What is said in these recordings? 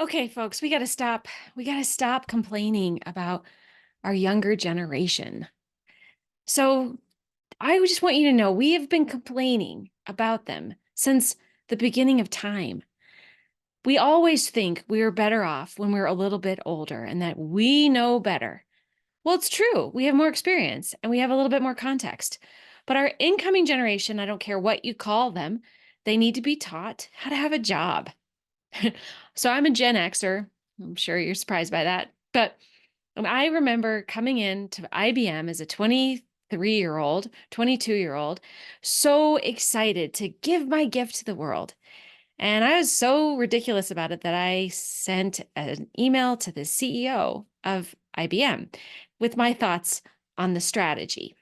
Okay, folks, we got to stop. We got to stop complaining about our younger generation. So, I just want you to know we have been complaining about them since the beginning of time. We always think we are better off when we're a little bit older and that we know better. Well, it's true. We have more experience and we have a little bit more context. But our incoming generation, I don't care what you call them, they need to be taught how to have a job. So I'm a Gen Xer. I'm sure you're surprised by that. But I remember coming in to IBM as a 23-year-old, 22-year-old, so excited to give my gift to the world. And I was so ridiculous about it that I sent an email to the CEO of IBM with my thoughts on the strategy.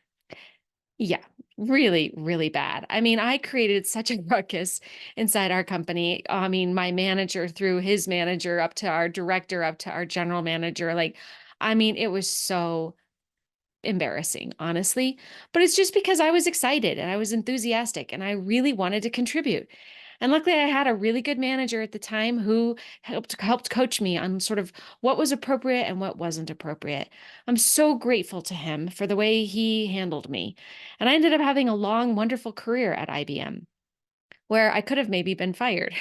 Yeah, really, really bad. I mean, I created such a ruckus inside our company. I mean, my manager through his manager up to our director, up to our general manager. I mean, it was so embarrassing, honestly. But it's just because I was excited and I was enthusiastic and I really wanted to contribute. And luckily I had a really good manager at the time who helped coach me on sort of what was appropriate and what wasn't appropriate. I'm so grateful to him for the way he handled me. And I ended up having a long, wonderful career at IBM where I could have maybe been fired.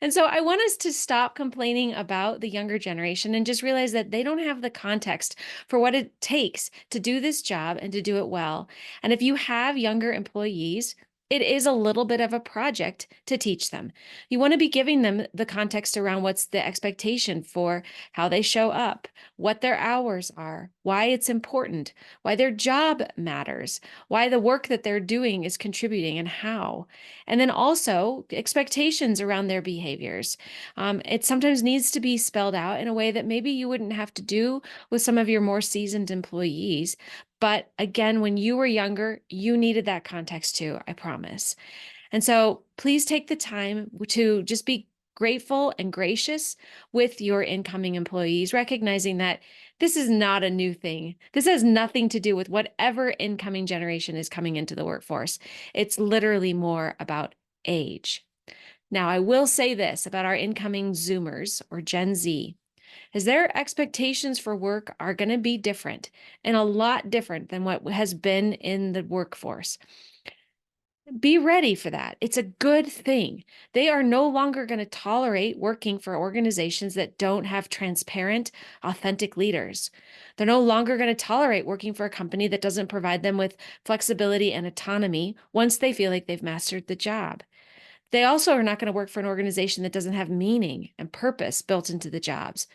And so I want us to stop complaining about the younger generation and just realize that they don't have the context for what it takes to do this job and to do it well. And if you have younger employees, it is a little bit of a project to teach them. You want to be giving them the context around what's the expectation for how they show up, what their hours are, why it's important, why their job matters, why the work that they're doing is contributing, and how. And then also expectations around their behaviors. It sometimes needs to be spelled out in a way that maybe you wouldn't have to do with some of your more seasoned employees. But again, when you were younger, you needed that context too, I promise. And so please take the time to just be grateful and gracious with your incoming employees, recognizing that this is not a new thing. This has nothing to do with whatever incoming generation is coming into the workforce. It's literally more about age. Now, I will say this about our incoming Zoomers or Gen Z, is their expectations for work are going to be different and a lot different than what has been in the workforce. Be ready for that. It's a good thing. They are no longer going to tolerate working for organizations that don't have transparent, authentic leaders. They're no longer going to tolerate working for a company that doesn't provide them with flexibility and autonomy once they feel like they've mastered the job. They also are not going to work for an organization that doesn't have meaning and purpose built into the jobs.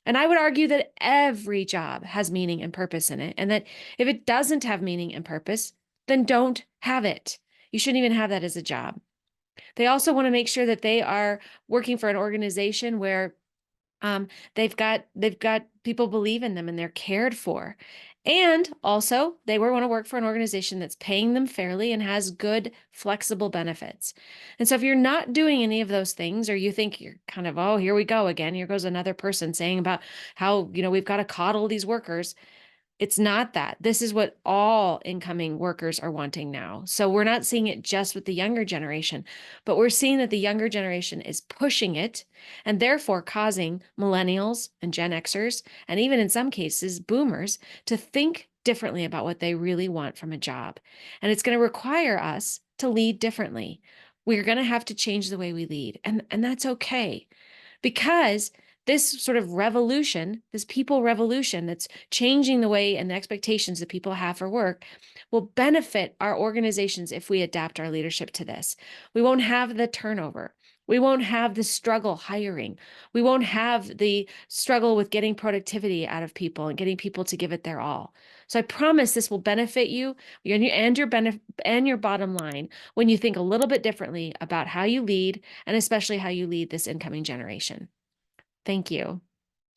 And I would argue that every job has meaning and purpose in it, and that if it doesn't have meaning and purpose, then don't have it. You shouldn't even have that as a job. They also want to make sure that they are working for an organization where they've got people believe in them and they're cared for. And also, they want to work for an organization that's paying them fairly and has good, flexible benefits. And so, if you're not doing any of those things, or you think you're kind of, oh, here we go again, here goes another person saying about how, we've got to coddle these workers, it's not that. This is what all incoming workers are wanting now. So we're not seeing it just with the younger generation, but we're seeing that the younger generation is pushing it and therefore causing millennials and Gen Xers, and even in some cases, boomers, to think differently about what they really want from a job. And it's going to require us to lead differently. We're going to have to change the way we lead, and that's okay because this sort of revolution, this people revolution that's changing the way and the expectations that people have for work will benefit our organizations if we adapt our leadership to this. We won't have the turnover. We won't have the struggle hiring. We won't have the struggle with getting productivity out of people and getting people to give it their all. So I promise this will benefit you and your bottom line when you think a little bit differently about how you lead and especially how you lead this incoming generation. Thank you.